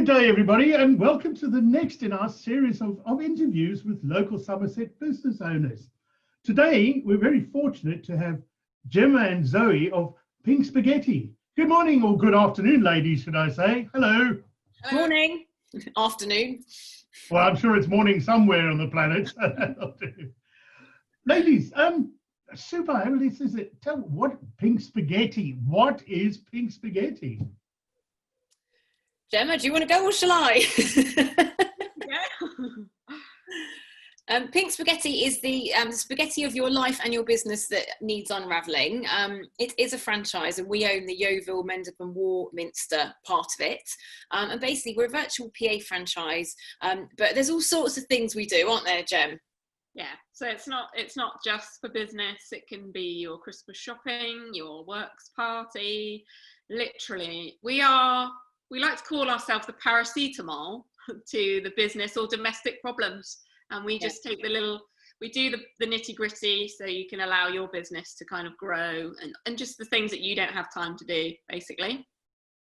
Good day, everybody, and welcome to the next in our series of interviews with local Somerset business owners. Today, we're very fortunate to have Gemma and Zoe of Pink Spaghetti. Good morning, or good afternoon, ladies, should I say. Hello. Morning. Afternoon. Well, I'm sure it's morning somewhere on the planet. Ladies, super, tell what Pink Spaghetti, what is Pink Spaghetti? Gemma, do you want to go or shall I? Pink Spaghetti is the spaghetti of your life and your business that needs unravelling. It is a franchise and we own the Yeovil, Mendip and Warminster part of it. And basically we're a virtual PA franchise, but there's all sorts of things we do, aren't there, Gem? Yeah, so it's not just for business. It can be your Christmas shopping, your works party, literally. We like to call ourselves the paracetamol to the business or domestic problems. And we just take we do the nitty gritty so you can allow your business to kind of grow and just the things that you don't have time to do, basically.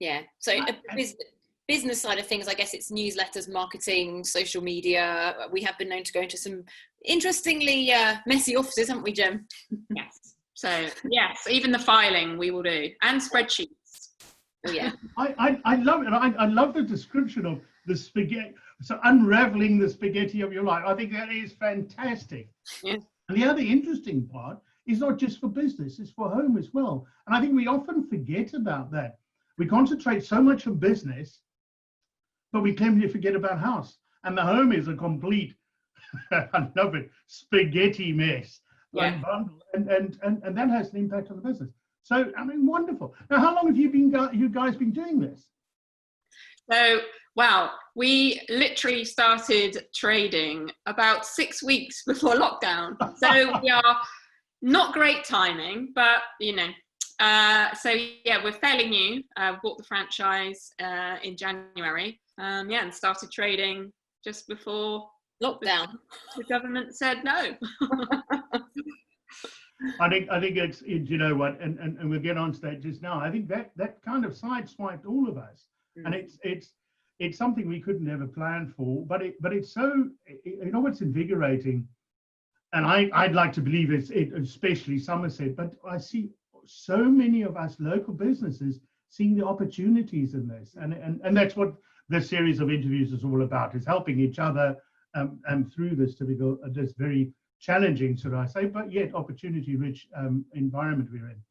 Yeah, so business side of things, I guess it's newsletters, marketing, social media. We have been known to go into some interestingly messy offices, haven't we, Gem? Yes. So, yes, even the filing we will do and spreadsheets. Oh, yeah. I love it. I love the description of the spaghetti. So unraveling the spaghetti of your life. I think that is fantastic. Yeah. And the other interesting part is not just for business, it's for home as well. And I think we often forget about that. We concentrate so much on business, but we clearly forget about house. And the home is a complete, I love it, spaghetti mess. Yeah. And that has an impact on the business. So, I mean, wonderful. Now, how long have you guys been doing this? So, well, we literally started trading about 6 weeks before lockdown. So we are not great timing, but, you know, so yeah, we're fairly new. Bought the franchise in January, and started trading just before Lockdown. The government said no. I think it's you know what, and we'll get on to that just now. I think that kind of sideswiped all of us, and it's something we couldn't ever plan for. But it's so, you know, what's invigorating, and I'd like to believe it's especially Somerset, but I see so many of us local businesses seeing the opportunities in this, and that's what this series of interviews is all about: is helping each other through this typical this very challenging, should I say, but yet opportunity-rich environment we're in.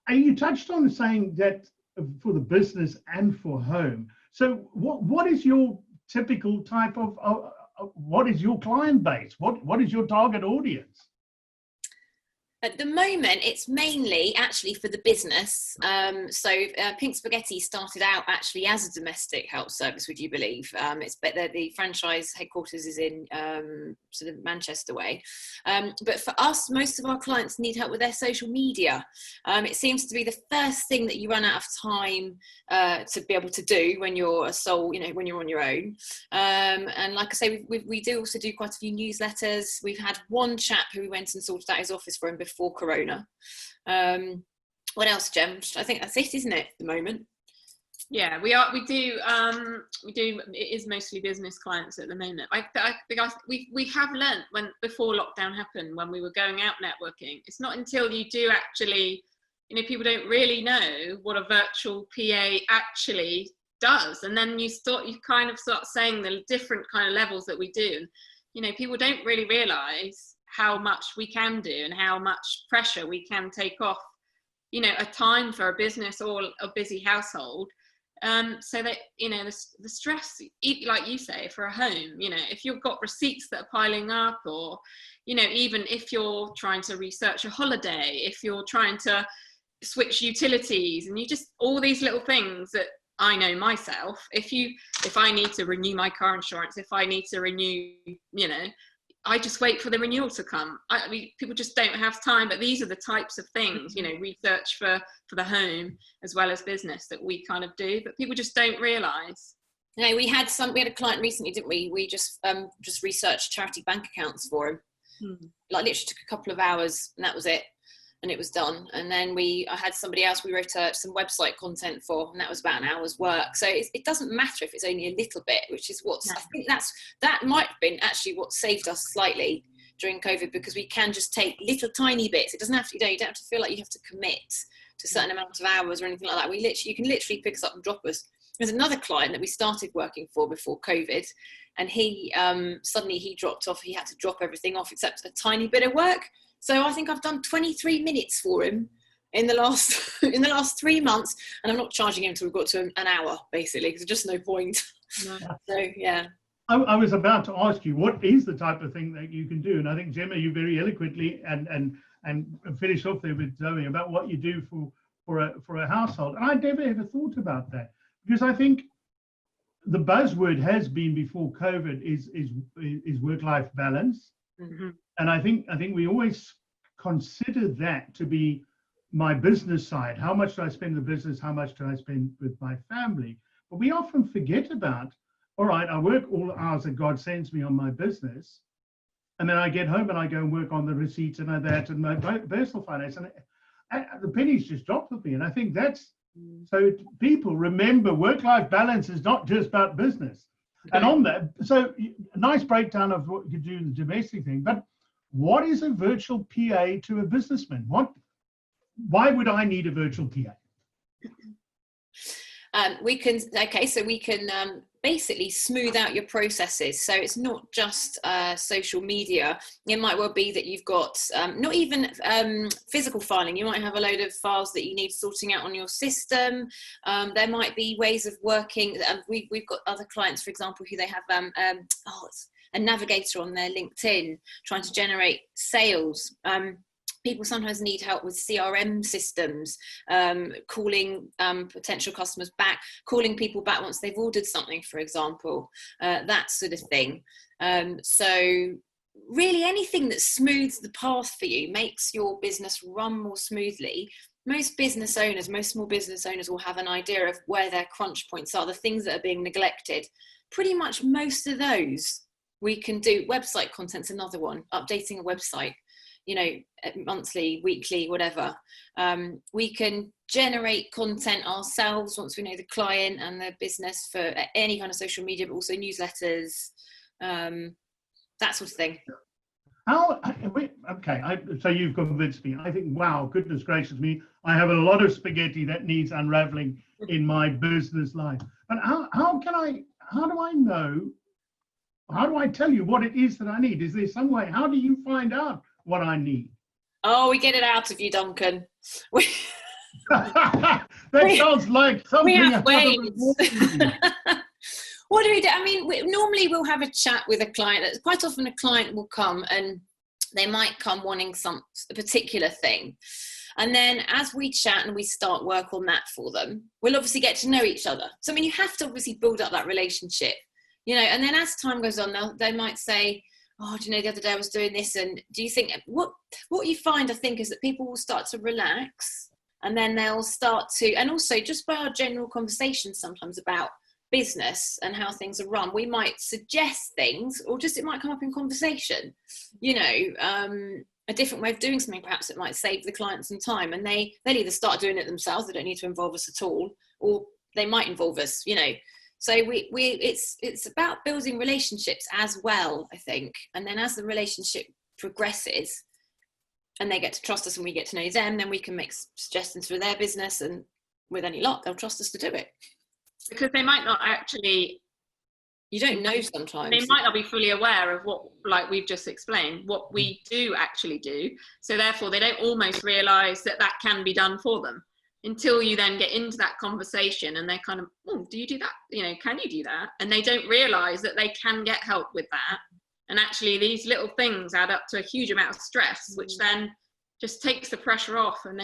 And you touched on saying that for the business and for home. So what is your typical type of, what is your client base? What is your target audience? At the moment, it's mainly actually for the business. Pink Spaghetti started out actually as a domestic help service, would you believe? The franchise headquarters is in sort of Manchester way. But for us, most of our clients need help with their social media. It seems to be the first thing that you run out of time to be able to do when you're a sole, you know, when you're on your own. And like I say, we do also do quite a few newsletters. We've had one chap who we went and sorted out his office for him before Corona. What else, Gem? I think that's it, isn't it, at the moment? Yeah, we do. It is mostly business clients at the moment. Because we have learnt before lockdown happened, when we were going out networking, it's not until you do actually, you know, people don't really know what a virtual PA actually does, and then you kind of start saying the different kind of levels that we do. You know, people don't really realise how much we can do and how much pressure we can take off, you know, a time for a business or a busy household. So that, you know, the stress, like you say, for a home, you know, if you've got receipts that are piling up, or, you know, even if you're trying to research a holiday, if you're trying to switch utilities, and you just, all these little things that I know myself, if I need to renew my car insurance, if I need to renew, you know, I just wait for the renewal to come. I mean, people just don't have time, but these are the types of things, you know, research for the home as well as business that we kind of do, but people just don't realise. You know, we had a client recently, didn't we? We just researched charity bank accounts for him. Like literally took a couple of hours and that was it. and it was done. And then I had somebody else we wrote some website content for, and that was about an hour's work. So it doesn't matter if it's only a little bit, which is I think that might have been actually what saved us slightly during COVID, because we can just take little tiny bits. It doesn't have to, you don't have to feel like you have to commit to a certain amount of hours or anything like that. You can literally pick us up and drop us. There's another client that we started working for before COVID, and he suddenly he dropped off. He had to drop everything off except a tiny bit of work. So I think I've done 23 minutes for him in the last 3 months, and I'm not charging him until we've got to an hour, basically, because there's just no point. No. So yeah. I was about to ask you, what is the type of thing that you can do? And I think, Gemma, you very eloquently and finish off there with Zoe about what you do for a household. And I never ever thought about that, because I think the buzzword has been before COVID is work-life balance. Mm-hmm. And I think we always consider that to be my business side. How much do I spend in the business? How much do I spend with my family? But we often forget about, all right, I work all the hours that God sends me on my business, and then I get home and I go and work on the receipts and that and my personal finance, and the pennies just drop with me. And I think that's, so people remember work-life balance is not just about business. And on that, so a nice breakdown of what you do in the domestic thing, but what is a virtual PA to a businessman? Why would I need a virtual PA? We can basically smooth out your processes. So it's not just social media. It might well be that you've got not even physical filing. You might have a load of files that you need sorting out on your system. There might be ways of working. We've got other clients, for example, who they have a navigator on their LinkedIn trying to generate sales. People sometimes need help with CRM systems, calling potential customers back, calling people back once they've ordered something, for example, that sort of thing. So really anything that smooths the path for you, makes your business run more smoothly. Most small business owners will have an idea of where their crunch points are, the things that are being neglected. Pretty much most of those we can do. Website content's another one, updating a website. Monthly, weekly, whatever. We can generate content ourselves once we know the client and the business for any kind of social media, but also newsletters, that sort of thing. So you've convinced me. I think, wow, goodness gracious me, I have a lot of spaghetti that needs unraveling in my business life. But how do I tell you what it is that I need? Is there some way? How do you find out what I need? Oh, we get it out of you, Duncan. That sounds like something. We have ways. What do we do? I mean, normally we'll have a chat with a client. Quite often a client will come and they might come wanting a particular thing. And then as we chat and we start work on that for them, we'll obviously get to know each other. So, I mean, you have to obviously build up that relationship, and then as time goes on, they might say, oh, do you know, the other day I was doing this, and do you think, what you find, I think, is that people will start to relax, and then they'll start to, and also just by our general conversations sometimes about business and how things are run, we might suggest things, or just it might come up in conversation, a different way of doing something, perhaps it might save the client some time, and they'll either start doing it themselves, they don't need to involve us at all, or they might involve us, So it's about building relationships as well, I think. And then as the relationship progresses and they get to trust us and we get to know them, then we can make suggestions for their business, and with any luck, they'll trust us to do it. Because they might not actually... You don't know sometimes. They might not be fully aware of what, like we've just explained, what we do actually do. So therefore, they don't almost realise that can be done for them. Until you then get into that conversation and they're kind of, oh, do you do that? Can you do that? And they don't realise that they can get help with that. And actually these little things add up to a huge amount of stress, which then just takes the pressure off, and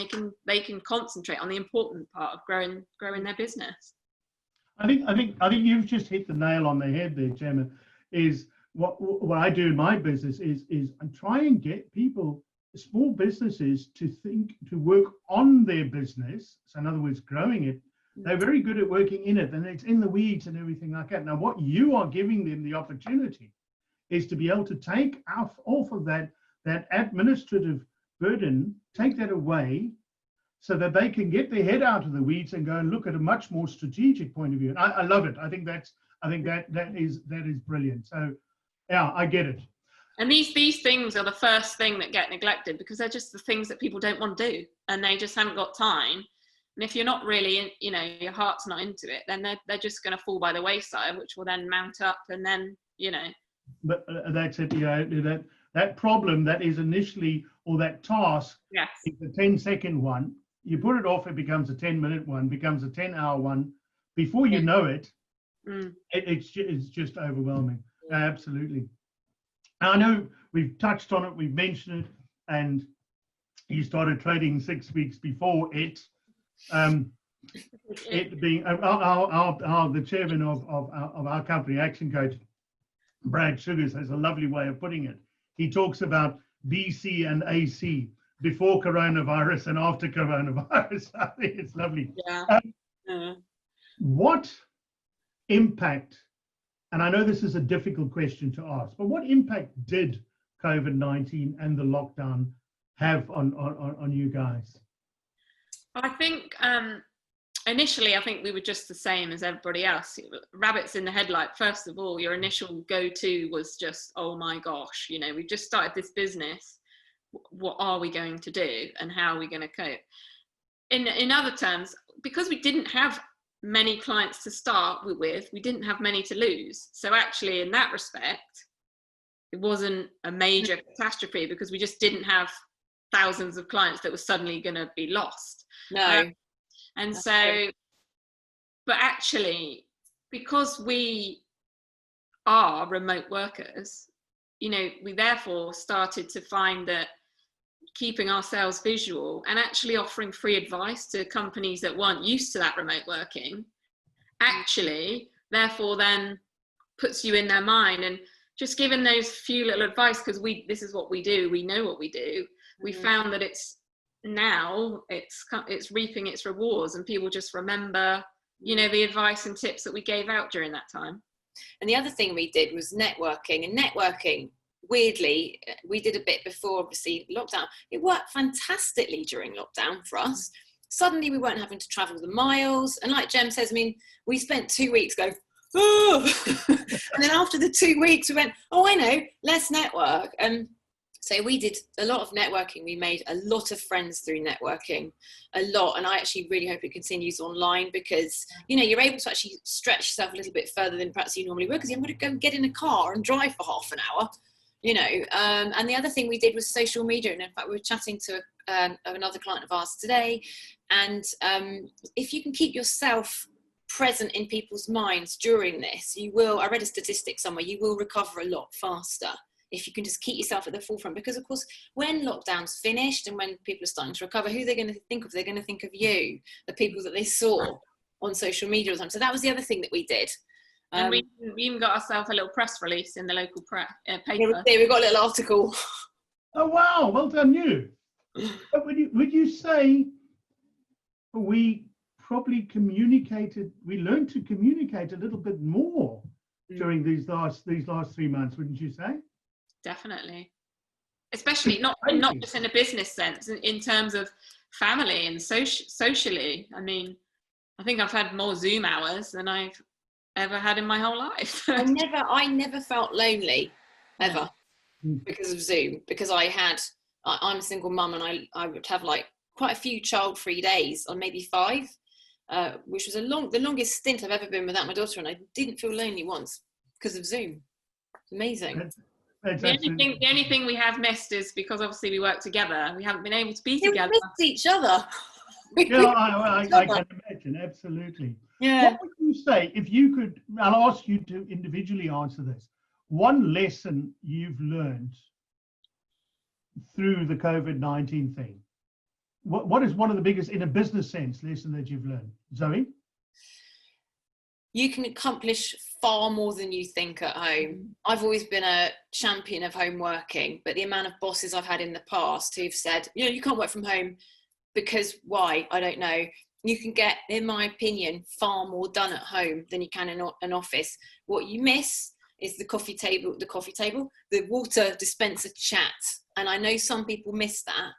they can concentrate on the important part of growing their business. I think you've just hit the nail on the head there, Gemma. Is what I do in my business is I try and get people, small businesses, to work on their business. So in other words, growing it. They're very good at working in it, and it's in the weeds and everything like that. Now, what you are giving them the opportunity is to be able to take off of that administrative burden, take that away so that they can get their head out of the weeds and go and look at a much more strategic point of view. And I love it. I think that is brilliant. So yeah, I get it. And these things are the first thing that get neglected because they're just the things that people don't want to do and they just haven't got time. And if you're not really, your heart's not into it, then they're just going to fall by the wayside, which will then mount up and then, But that's it. That problem that is initially, or that task, yes, is a 10-second one. You put it off, it becomes a 10-minute one, becomes a 10-hour one. Before you know it, it's just overwhelming. Absolutely. I know we've touched on it, we've mentioned it, and you started trading 6 weeks before it. It being the chairman of our company, Action Coach, Brad Sugars, has a lovely way of putting it. He talks about BC and AC, before coronavirus and after coronavirus. I think it's lovely. Yeah. What impact, and I know this is a difficult question to ask, but what impact did COVID-19 and the lockdown have on you guys? I think initially, I think we were just the same as everybody else. Rabbits in the headlight. First of all, your initial go-to was just, oh my gosh, we've just started this business. What are we going to do, and how are we going to cope? In other terms, because we didn't have many clients to start with, we didn't have many to lose. So actually, in that respect, it wasn't a major catastrophe because we just didn't have thousands of clients that were suddenly going to be lost. No. And so, but actually, because we are remote workers, we therefore started to find that keeping ourselves visual and actually offering free advice to companies that weren't used to that remote working, actually, therefore then puts you in their mind. And just giving those few little advice, because this is what we do, we know what we do. We found that it's reaping its rewards, and people just remember, the advice and tips that we gave out during that time. And the other thing we did was networking. And networking, weirdly, we did a bit before, obviously, lockdown. It worked fantastically during lockdown for us. Suddenly we weren't having to travel the miles. And like Jem says, we spent 2 weeks going, oh, and then after the 2 weeks we went, oh, I know, let's network. So we did a lot of networking. We made a lot of friends through networking, a lot. And I actually really hope it continues online because, you're able to actually stretch yourself a little bit further than perhaps you normally would, because you're going to go and get in a car and drive for half an hour, And the other thing we did was social media. And in fact, we were chatting to another client of ours today. And if you can keep yourself present in people's minds during this, I read a statistic somewhere, you will recover a lot faster if you can just keep yourself at the forefront. Because of course, when lockdown's finished and when people are starting to recover, who are they going to think of? They're going to think of you, the people that they saw on social media all the time. So that was the other thing that we did. And we even got ourselves a little press release in the local paper. We got a little article. Oh wow, well done you. But would you say we probably we learned to communicate a little bit more during these last 3 months, wouldn't you say? Definitely. Especially not just in a business sense, in terms of family and socially. I think I've had more Zoom hours than I've ever had in my whole life. I never felt lonely, ever, because of Zoom, because I'm a single mum, and I would have like quite a few child-free days, or maybe 5, which was the longest stint I've ever been without my daughter, and I didn't feel lonely once because of Zoom. Amazing. The only thing we have missed is because obviously we work together, we haven't been able to be together. We missed each other. I can imagine, absolutely. Yeah. What would you say, if you could, I'll ask you to individually answer this, one lesson you've learned through the COVID-19 thing? What is one of the biggest, in a business sense, lesson that you've learned? Zoe? You can accomplish far more than you think at home. I've always been a champion of home working, but the amount of bosses I've had in the past who've said, you can't work from home because why? I don't know. You can get, in my opinion, far more done at home than you can in an office. What you miss is the coffee table, the water dispenser chat. And I know some people miss that.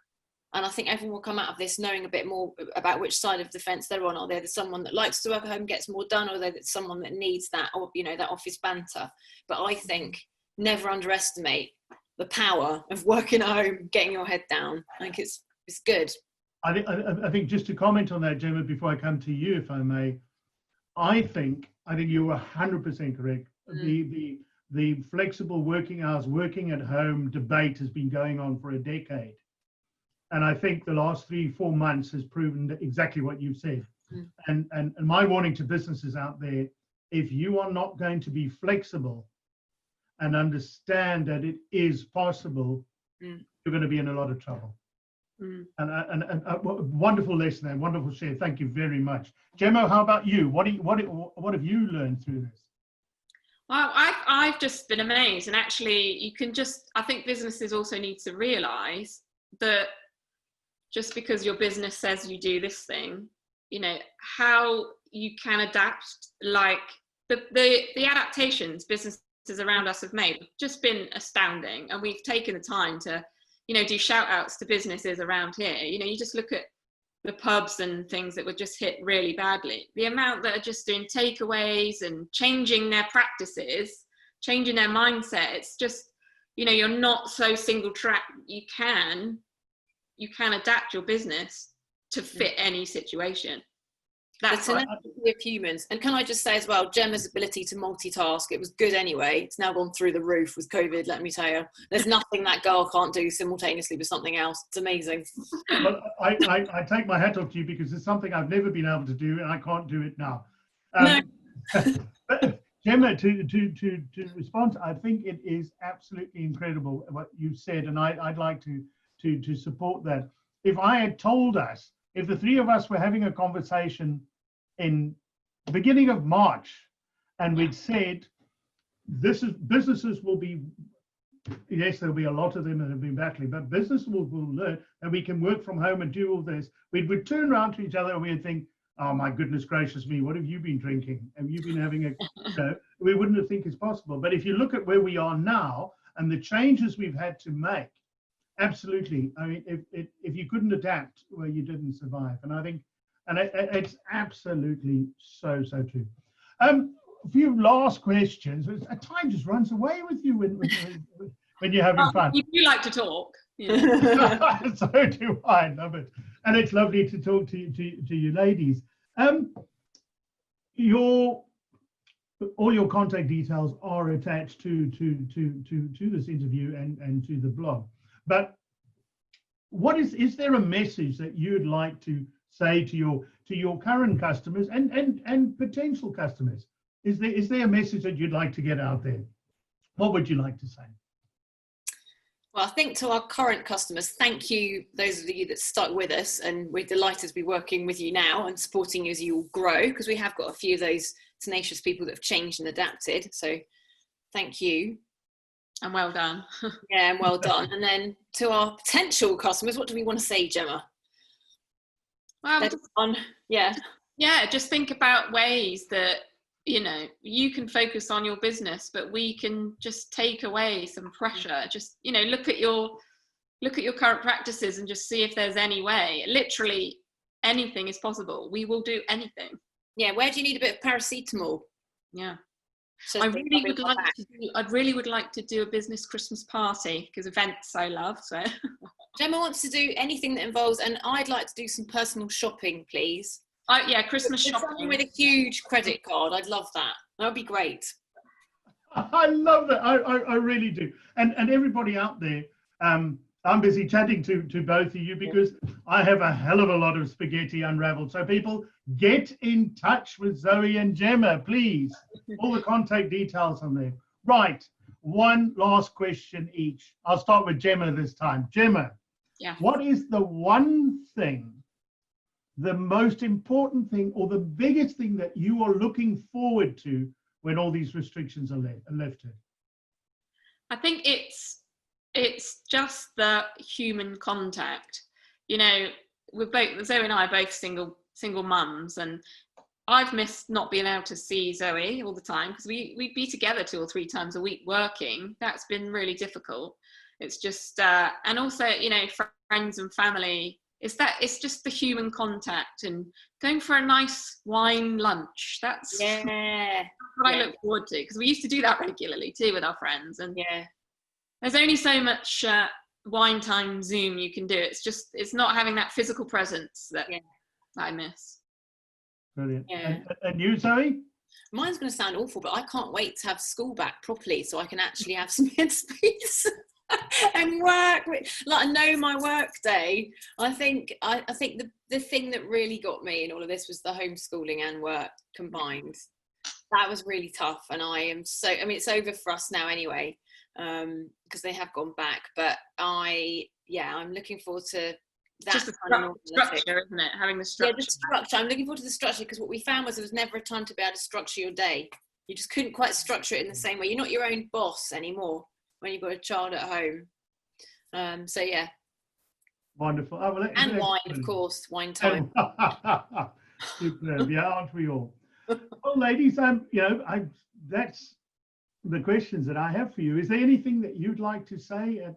And I think everyone will come out of this knowing a bit more about which side of the fence they're on. Are they someone that likes to work at home, gets more done, or are they someone that needs that, or, you know, that office banter? But I think never underestimate the power of working at home, getting your head down. I think it's good. I think just to comment on that, Gemma, before I come to you, if I may, I think you're 100% correct. The flexible working hours, working at home debate has been going on for a decade. And I think the last 3-4 months has proven exactly what you've said. And my warning to businesses out there, if you are not going to be flexible and understand that it is possible, you're going to be in a lot of trouble. And a wonderful lesson and wonderful share. Thank you very much. Gemma, how about you? What have you learned through this? Well, I've just been amazed. And actually, I think businesses also need to realise that just because your business says you do this thing, you know, how you can adapt, like the adaptations businesses around us have made have just been astounding. And we've taken the time to, you know, do shout outs to businesses around here. You know, you just look at the pubs and things that were just hit really badly. The amount that are just doing takeaways and changing their practices, changing their mindset. It's just, you know, you're not so single track. You can adapt your business to fit any situation. That's an analogy of humans. And can I just say as well, Gemma's ability to multitask, it was good anyway. It's now gone through the roof with COVID, let me tell you. There's nothing that girl can't do simultaneously with something else. It's amazing. Well, I take my hat off to you because it's something I've never been able to do and I can't do it now. But Gemma, to respond, I think it is absolutely incredible what you've said, and I'd like to support that. If I had told us, if the three of us were having a conversation in the beginning of March and we'd said, businesses will be, yes, there'll be a lot of them that have been battling, but business will learn that we can work from home and do all this. We'd turn around to each other and we'd think, oh my goodness gracious me, what have you been drinking? Have you been having we wouldn't think it's possible. But if you look at where we are now and the changes we've had to make, absolutely. I mean, if you couldn't adapt, well, you didn't survive. And I think, it's absolutely so true. A few last questions. Time just runs away with you when you're having fun. You do like to talk. Yeah. So do I. Love it. And it's lovely to talk to you ladies. All your contact details are attached to this interview and to the blog. But is there a message that you'd like to say to your current customers and potential customers? Is there a message that you'd like to get out there? What would you like to say? Well, I think to our current customers, thank you, those of you that stuck with us, and we're delighted to be working with you now and supporting you as you all grow, because we have got a few of those tenacious people that have changed and adapted. So thank you. And well done. Yeah, and well done. And then to our potential customers, what do we want to say, Gemma? Well, yeah, just think about ways that, you know, you can focus on your business, but we can just take away some pressure. Just, you know, look at your current practices and just see if there's any way. Literally anything is possible. We will do anything. Yeah, where do you need a bit of paracetamol? Yeah. So I really would like to do a business Christmas party, because events I love. So Gemma wants to do anything that involves, and I'd like to do some personal shopping, please. Christmas shopping with a huge credit card. I'd love that. That would be great. I love that. I really do. And everybody out there, I'm busy chatting to both of you because I have a hell of a lot of spaghetti unraveled. So people, get in touch with Zoe and Gemma, please. All the contact details on there. Right. One last question each. I'll start with Gemma this time. Gemma, what is the one thing, the most important thing, or the biggest thing that you are looking forward to when all these restrictions are lifted? I think it's just the human contact. You know, Zoe and I are both single mums, and I've missed not being able to see Zoe all the time because we'd be together 2 or 3 times a week working. That's been really difficult. It's just, and also, you know, friends and family. It's just the human contact and going for a nice wine lunch. That's what I look forward to, because we used to do that regularly too with our friends. And there's only so much wine time Zoom you can do. It's not having that physical presence that I miss. Brilliant. And you, Zoe? Mine's going to sound awful, but I can't wait to have school back properly so I can actually have some headspace and work. Like, I know my work day. I think the thing that really got me in all of this was the homeschooling and work combined. That was really tough, and it's over for us now anyway, because they have gone back. But I'm looking forward to that. Just the structure, isn't it? Having the structure. Yeah, the structure. I'm looking forward to the structure, because what we found was there was never a time to be able to structure your day. You just couldn't quite structure it in the same way. You're not your own boss anymore when you've got a child at home. Wonderful. And wine, of course, wine time. Superb. Yeah, aren't we all? Well, ladies, that's the questions that I have for you. Is there anything that you'd like to say?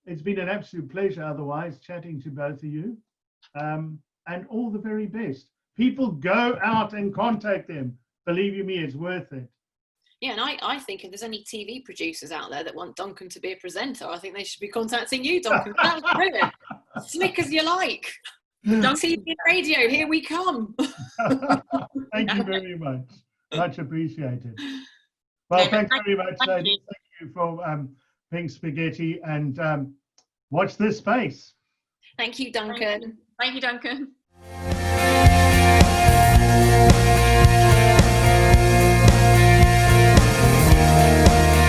It's been an absolute pleasure otherwise chatting to both of you, and all the very best. People, go out and contact them. Believe you me, it's worth it. Yeah, and I think if there's any TV producers out there that want Duncan to be a presenter, I think they should be contacting you, Duncan. That was brilliant. Slick as you like. TV and radio, here we come. Thank you very much. Much appreciated. Well, thanks very much, ladies. Thank you for Pink Spaghetti, and watch this space. Thank you, Duncan. Thank you, Duncan.